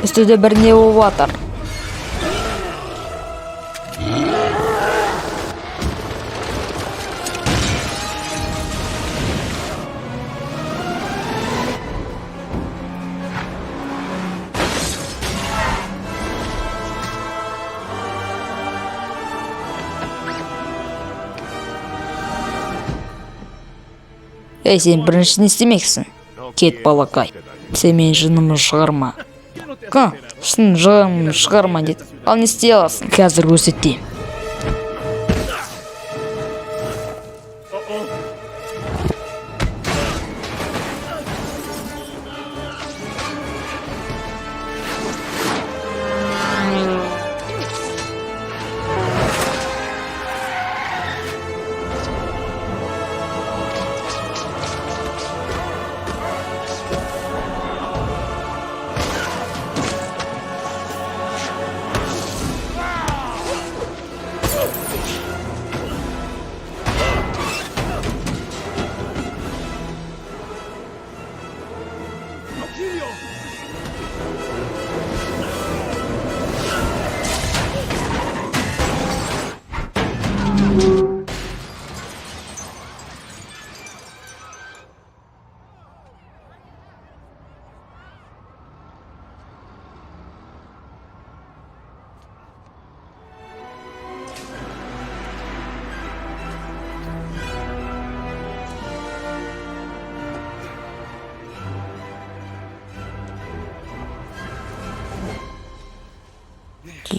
Üstüde bir ne болуп атыр? Сен біріншісін істемексің. Кет, балақай. Сен менің жынымды шығарма. Сен жынымды шығарма деді. Ал не істей аласың? Қазір көрсетейін.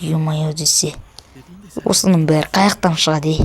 Ё-моё десе. Осының бәрі қаяқтан шығады?